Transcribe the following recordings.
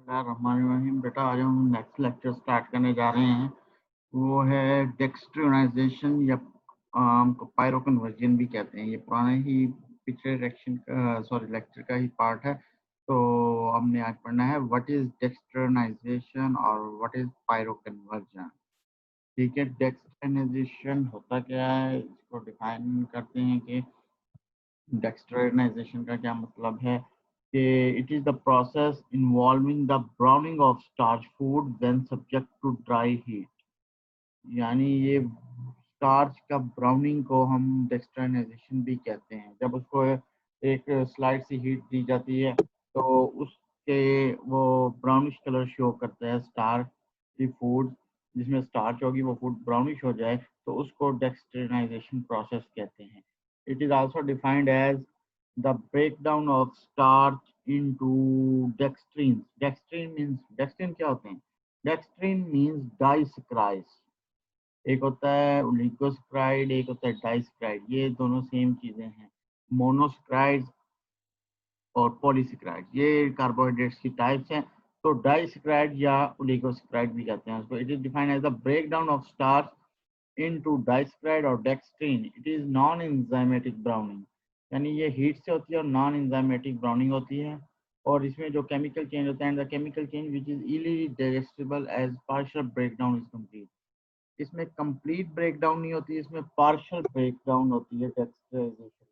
बिस्मिल्लाहिर्रहमानिर्रहीम। बेटा आज हम नेक्स्ट लेक्चर स्टार्ट करने जा रहे हैं। वो है डेक्स्ट्रियोनाइजेशन या पायरो कन्वर्जन भी कहते हैं। ये पुराने ही पिछले लेक्चर का ही पार्ट है। तो हमने आज पढ़ना है व्हाट इज डेक्स्ट्रियोनाइजेशन और व्हाट इज पायरो कन्वर्जन। ठीक है, डेक्स्ट्रियोनाइजेशन होता क्या है, इसको डिफाइन करते हैं कि डेक्स्ट्रियोनाइजेशन का क्या मतलब है कि it is the process involving the browning of starch food when subject to dry heat. यानी ये स्टार्च का ब्राउनिंग को हम डेक्स्ट्रियोनाइजेशन भी कहते हैं। जब उसको एक स्लाइड सी हीट दी जाती है तो उसके वो ब्राउनिश कलर शो करता है। स्टार्च की फूड जिसमें स्टार्च होगी वो फूड ब्राउनिश हो जाए तो उसको डेक्स्ट्रियोनाइजेशन प्रोसेस कहते हैं। It is also defined as the breakdown of starch into dextrins. Dextrin क्या होते हैं? Dextrin means disaccharides. एक होता है ओलिगोसैकराइड, एक होता है डाइसैकराइड। ये दोनों सेम चीजें हैं। मोनोसैकराइड्स और पॉलीसैकराइड ये कार्बोहाइड्रेट्स की टाइप्स हैं। तो डाइसैकराइड या ओलिगोसैकराइड भी कहते हैं उसको। It is defined as the breakdown of starch into disaccharide और dextrin. It is non enzymatic browning, यानी ये हीट से होती है और नॉन एंजाइमेटिक ब्राउनिंग होती है। और इसमें जो केमिकल चेंज होता है, the chemical change which is easily digestible as partial breakdown is complete. इसमें कंप्लीट ब्रेकडाउन नहीं होती, इसमें पार्शियल ब्रेकडाउन होती है डेक्स्ट्राइजेशन।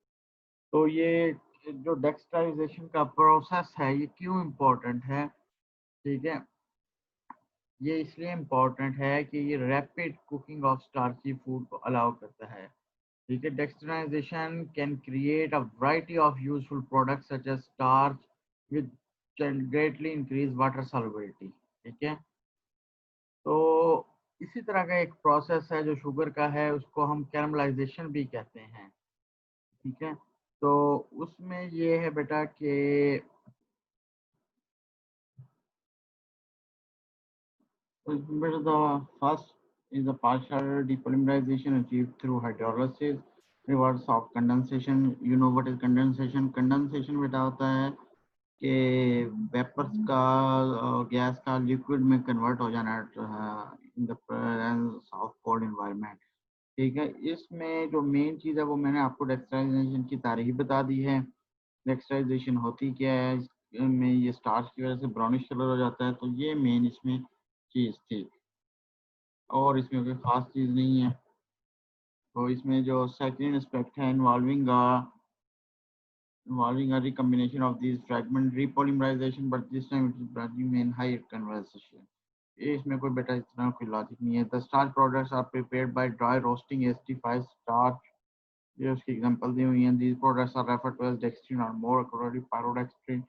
तो ये जो डेक्स्ट्राइजेशन का प्रोसेस है ये क्यों इम्पोर्टेंट है? ठीक है, ये इसलिए इम्पोर्टेंट है कि ये rapid cooking of starchy food को अलाउ करता है। ठीक है, dextrinization can create a variety of useful products such as starch with greatly increase water solubility. ठीक है, तो इसी तरह का एक प्रोसेस है जो शुगर का है, उसको हम कैरमलाइजेशन भी कहते हैं। ठीक है, तो उसमें ये है बेटा कि the first is the partial depolymerization achieved through hydrolysis, reverse of condensation. You know what is condensation? Condensation बेटा होता है कि वेपर्स का गैस का लिक्विड में कन्वर्ट हो जाना in the presence of cold environment. ठीक है, इसमें जो मेन चीज़ है वो मैंने आपको डेक्सट्राइजेशन की तारीफ बता दी है। डेक्सट्राइजेशन होती क्या है, इसमें ये स्टार्च की वजह से ब्राउनिश कलर हो जाता है, तो ये मेन इसमें चीज़ थी और इसमें कोई ख़ास चीज़ नहीं है। तो इसमें जो सेकंड एस्पेक्ट है involving a recombination of these fragment repolymerization, but this time it is branching in higher conversation. ये इसमें कोई बेटा इतना कोई लॉजिक नहीं है। The starch products are prepared by dry roasting ST5 starch। ये उसकी एग्जांपल दी हुई हैं। These products are referred to as dextrin or more accurately pyrodextrin।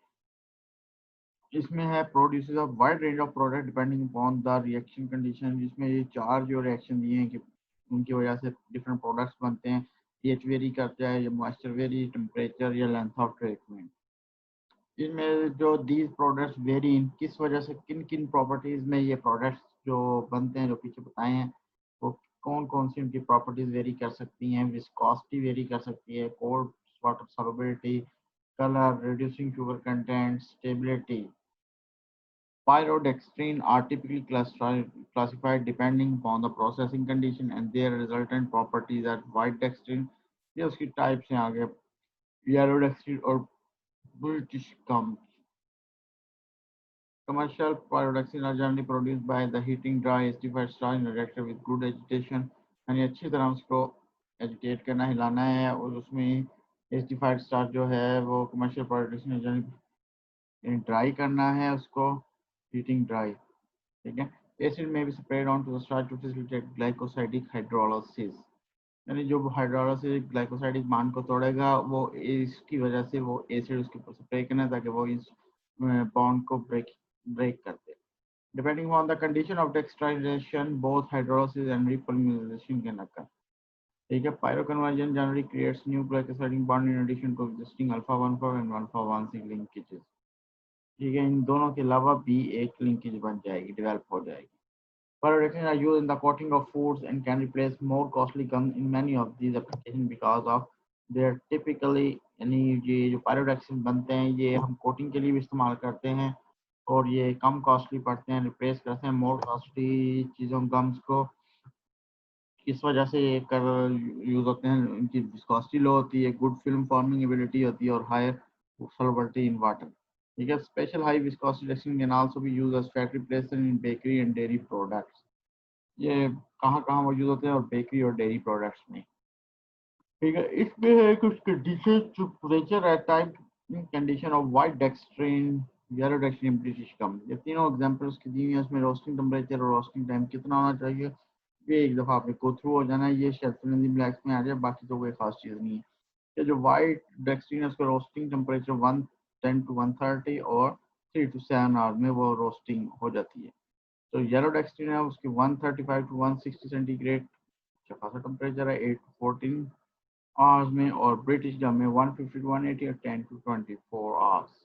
इसमें है produces of wide range of product depending upon the reaction condition. जिसमें ये चार जो रिएक्शन दिए हैं कि उनकी वजह से डिफरेंट प्रोडक्ट्स बनते हैं। पीएच वेरी करता है या मॉइस्चर वेरी, टेम्परेचर या लेंथ ऑफ ट्रीटमेंट। इसमें जो दीज प्रोडक्ट्स वेरी किस वजह से, किन किन प्रॉपर्टीज में ये प्रोडक्ट्स जो बनते हैं जो पीछे बताए हैं वो कौन कौन सी उनकी प्रॉपर्टीज वेरी कर सकती हैं। विस्कोसिटी वेरी कर सकती है, cold water solubility, colour, reducing sugar content, stability. Pyrodextrine are typically classified depending upon the processing condition and their resultant properties as white dextrine, ये उसकी टाइप्स हैं आगे, yellow dextrine और British gum. Commercial pyrodextrine are generally produced by the heating dry acidified starch in a reactor with good agitation, यानी अच्छी तरह उसको agitate करना, हिलाना है और उसमें एसिडिफाइड स्टार्च जो है वो कमर्शियल pyrodextrine ड्राई करना है उसको, हीटिंग ड्राई। ठीक है, एसिड में भी spread on to the starch to facilitate glycosidic hydrolysis. यानी जो हाइड्रोलाइसिस ग्लाइकोसाइडिक बांड को तोड़ेगा वो इसकी वजह से वो एसिड उसके ऊपर स्प्रे करना है ताकि वो इस बॉन्ड को ब्रेक कर दे। Depending on the condition of dextrinization both hydrolysis and repolymerization can occur. ठीक है, pyro conversion generally creates new glycosidic bond in addition to existing alpha 1 and alpha 1 linkages. ठीक है, इन दोनों के अलावा भी एक लिंकेज बन जाएगी, डेवलप हो जाएगी। Pyrodexines are used in the coating of foods and can replace more costly gums in many of these applications because of their typically, यानी ये जो pyrodexines बनते हैं ये हम कोटिंग के लिए भी इस्तेमाल करते हैं और ये कम कॉस्टली पड़ते हैं, रिप्लेस करते हैं मोर कॉस्टली चीज़ों गम्स को। इस वजह से ये कर यूज़ होते हैं, इनकी विस्कोसिटी लो होती है, गुड फिल्म फॉर्मिंग एबिलिटी होती है और हायर सॉल्युबिलिटी इन वाटर। ठीक है, special high viscosity resin can also be used as factory placement in bakery and dairy products. ये कहाँ कहाँ वो यूज़ होते हैं, और बेकरी और डेयरी प्रोडक्ट्स में। ठीक है, इसमें है कुछ condition, temperature at time condition of white dextrin, yellow dextrin, British gum. ये तीनों एग्जांपल्स की दी हुई हैं, इसमें रोस्टिंग टेम्परेचर और रोस्टिंग टाइम कितना होना चाहिए, ये एक दफ़ा आपने गो थ्रू हो जाना है। ये शेल्फिन ब्लैक्स में आ जाए, बाकी तो कोई खास चीज़ नहीं है। ये जो वाइट डेक्सट्रीन है उसका रोस्टिंग टेम्परेचर 110 to 130 और 3 to 7 आवर में वो रोस्टिंग हो जाती है। तो येलो डेक्सट्रीन है उसकी 135 to 160 सेंटीग्रेड, अच्छा खासा टेम्परेचर है, 8 to 14 आवर्स में। और ब्रिटिश गम में 150 to 180 और 10 to 24 आवर्स।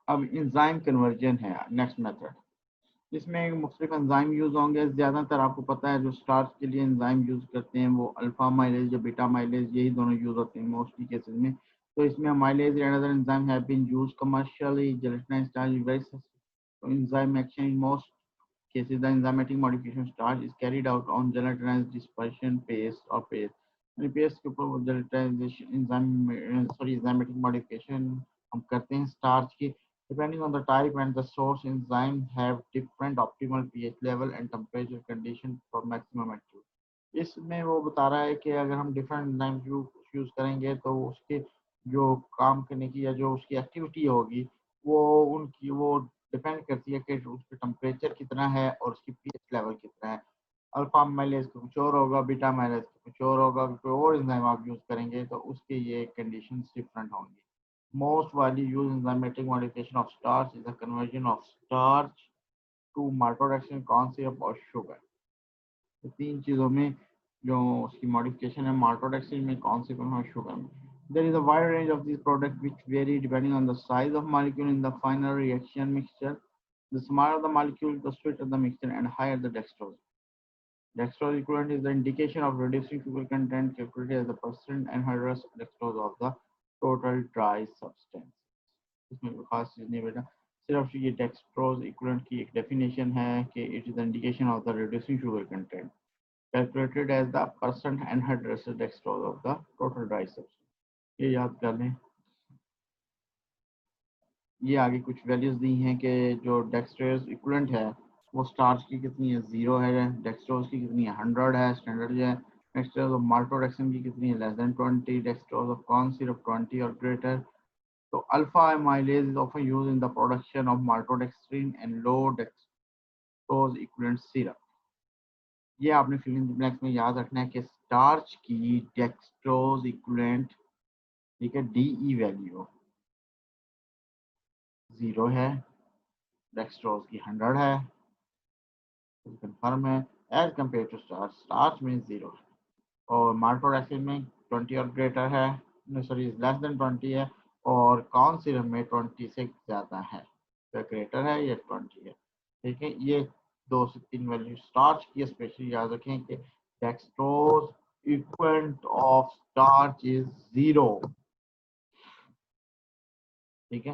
अब इंजाइम कन्वर्जन है नेक्स्ट मेथड। इसमें मुख्तलिफ एंजाइम यूज़ होंगे। ज़्यादातर आपको पता है जो स्टार्च के लिए एंजाइम यूज़ करते हैं वो अल्फा माइलेज या बीटा माइलेज, यही दोनों यूज़ होते हैं मोस्टली केसेस में। तो इसमें mileage and other enzyme have been used commercially. Gelatin starch is very enzyme action in most cases. The enzymatic modification starch is carried out on gelatinous dispersion paste or paste, यानी paste के ऊपर वो gelatinization enzyme sorry enzymatic modification हम करते हैं starch की। Depending on the type and the source, enzyme have different optimal pH level and temperature condition for maximum activity. इसमें वो बता रहा है कि अगर हम डिफरेंट एंजाइम यूज करेंगे तो उसके जो काम करने की या जो उसकी एक्टिविटी होगी वो उनकी वो डिपेंड करती है कि उसका टेम्परेचर कितना है और उसकी पीएच लेवल कितना है। अल्फा माइलेज का कुछ और होगा, बीटा माइलेज का कुछ और होगा, कोई और एंजाइम आप यूज करेंगे तो उसके ये कंडीशंस डिफरेंट होंगी। Most widely used enzymatic modification of starch is the conversion of starch to maltodextrin, corn syrup और शुगर। तो तीन चीज़ों में जो उसकी मॉडिफिकेशन है, माल्टोडेक्सिन में, कौन से और शुगर में। There is a wide range of these products which vary depending on the size of molecule in the final reaction mixture. The smaller the molecule, the sweeter the mixture and higher the dextrose. Dextrose equivalent is the indication of reducing sugar content calculated as the percent anhydrous dextrose of the total dry substance. इसमें कोई खास चीज़ नहीं बेटा, सिर्फ ये dextrose equivalent की एक definition है कि it is the indication of the reducing sugar content calculated as the percent anhydrous dextrose of the total dry substance. ये याद कर लें। ये आगे कुछ वैल्यूज दी हैं कि जो डेक्सट्रोज इक्विवेलेंट है वो स्टार्च की कितनी है, 0 है। डेक्सट्रोज की कितनी है, 100 है स्टैंडर्ड जो है। डेक्सट्रोज ऑफ माल्टोडेक्सिन की कितनी है, less than 20। Dextrose of corn syrup 20 और ग्रेटर। तो alpha amylase is often used in the production of maltodextrin and low dextrose equivalent syrup. ये आपने फिल इन द ब्लैंक्स में याद रखना है कि स्टार्च की डेक्सट्रोज इक्विवेलेंट, ठीक है, डीई वैल्यू 0 है, डेक्सट्रोज की 100 है, कंफर्म है। As compare to starch, starch में 0 है और माल्टोडेक्सिन में 20 और ग्रेटर है, सॉरी लेस देन 20 है। और कॉर्न सिरप में 20 से ज़्यादा है, तो ग्रेटर है या 20 है। ठीक है, ये 2 से 3 वैल्यू स्टार्च की स्पेशली याद रखें कि dextrose equivalent of starch is 0। ठीक है,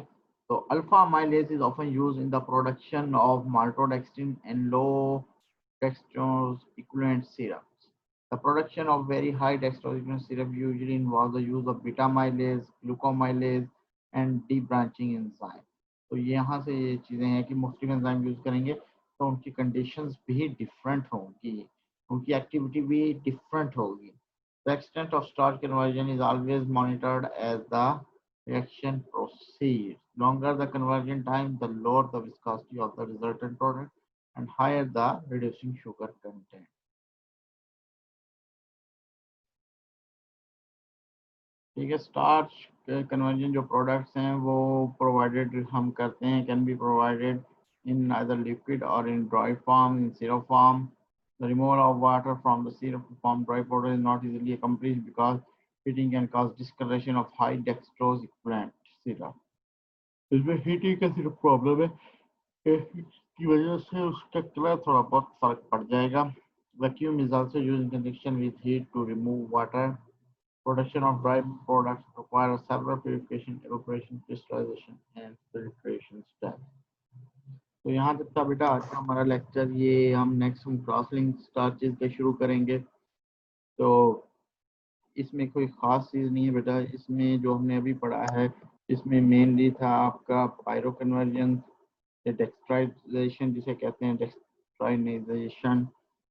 तो alpha amylase is often use in the production of maltodextrin and low dextrose equivalent syrups. The production of very high dextrose equivalent syrup usually involves the use of beta amylase, glucomylase and debranching enzyme. तो यहाँ से ये चीज़ें हैं कि मुख्तलिफ enzyme use करेंगे तो उनकी कंडीशंस भी डिफरेंट होंगी, उनकी एक्टिविटी भी डिफरेंट होगी। The extent of starch conversion is always monitored as the reaction proceeds. Longer the conversion time, the lower the viscosity of the resultant product and higher the reducing sugar content. ठीक है, starch conversion जो products हैं वो provided हम करते हैं, can be provided in either liquid or in dry form, in syrup form. The removal of water from the syrup form dry powder is not easily accomplished because heating can cause discoloration of high dextrose equivalent syrup. इसमें heating का सिर्फ problem है, इसकी वजह से उसका colour थोड़ा बहुत फर्क पड़ जाएगा। Vacuum is also used in conjunction with heat to remove water. Production of dry products requires several purification, evaporation, crystallization and filtration steps. तो यहाँ तक था बेटा आज का हमारा लेक्चर। ये हम नेक्स्ट हम क्रॉस लिंक स्टार्चेस पे शुरू करेंगे। तो इसमें कोई ख़ास चीज़ नहीं है बेटा। इसमें जो हमने अभी पढ़ा है इसमें मेनली था आपका पायरो कन्वर्जन, डेक्सट्राइजेशन जिसे कहते हैं, डेक्सट्राइनाइजेशन।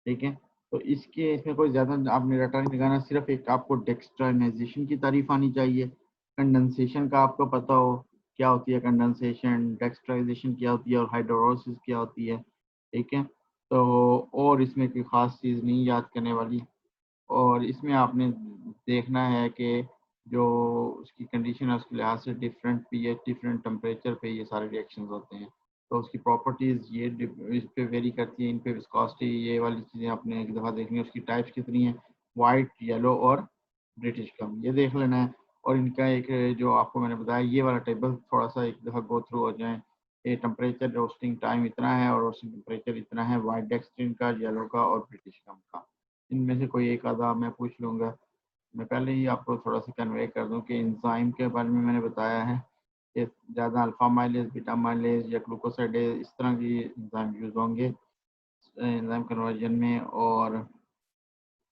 ठीक है, तो इसमें कोई ज़्यादा आपने रटा नहीं लगाना, सिर्फ एक आपको डेक्सट्राइनाइजेशन की तारीफ आनी चाहिए। कंडेंसेशन का आपको पता हो क्या होती है कंडेंसेशन, डेक्सट्राइजेशन क्या होती है और हाइड्रोलिसिस क्या होती है। ठीक है, तो और इसमें कोई ख़ास चीज़ नहीं याद करने वाली। और इसमें आपने देखना है कि जो उसकी कंडीशन है उसके लिहाज से डिफरेंट पीएच, डिफरेंट टेम्परेचर पे ये सारे रिएक्शंस होते हैं। तो उसकी प्रॉपर्टीज़ ये इस पे वेरी करती है, इन पे विस्कोसिटी, ये वाली चीज़ें आपने एक दफ़ा देखनी है। उसकी टाइप्स कितनी है, वाइट, येलो और ब्रिटिश कम, ये देख लेना है। और इनका एक जो आपको मैंने बताया ये वाला टेबल थोड़ा सा एक दफ़ा गो थ्रू हो जाए। ये टेम्परेचर, रोस्टिंग टाइम इतना है और रोस्टिंग टेम्परेचर इतना है, वाइट डेक्सट्रीन का, येलो का और ब्रिटिश कम का। इनमें से कोई एक आधा मैं पूछ लूँगा। मैं पहले ही आपको थोड़ा सा कन्वे कर दूं कि एंजाइम के बारे में मैंने बताया है कि ज़्यादा अल्फा माइलेज, बीटा माइलेज या ग्लूकोसाइडेज इस तरह की एंजाइम यूज़ होंगे एंजाइम कन्वर्जन में। और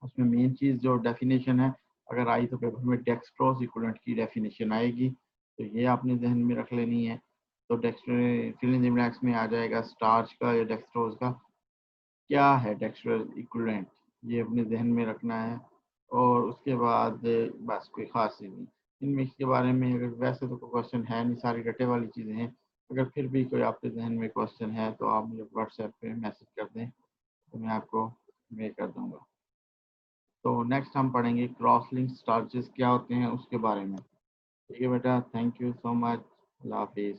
उसमें मेन चीज़ जो डेफिनेशन है, अगर आई तो पेपर में डेक्सट्रोज इक्विवेलेंट की डेफिनेशन आएगी, तो ये आपने जहन में रख लेनी है। तो फिल इन द ब्लैंक्स में आ जाएगा स्टार्च का या डेक्सट्रोज का क्या है डेक्सट्रोज इक्विवेलेंट, ये अपने जहन में रखना है। और उसके बाद बस कोई ख़ास चीज़ नहीं इनमें के बारे में। अगर वैसे तो कोई क्वेश्चन है नहीं, सारी रटे वाली चीज़ें हैं। अगर फिर भी कोई आपके जहन में क्वेश्चन है तो आप मुझे व्हाट्सएप पे मैसेज कर दें, तो मैं आपको मेल कर दूँगा। तो नेक्स्ट हम पढ़ेंगे क्रॉस लिंक स्टार्चेस क्या होते हैं उसके बारे में। ठीक है बेटा, थैंक यू सो मच, अल्लाह हाफिज़।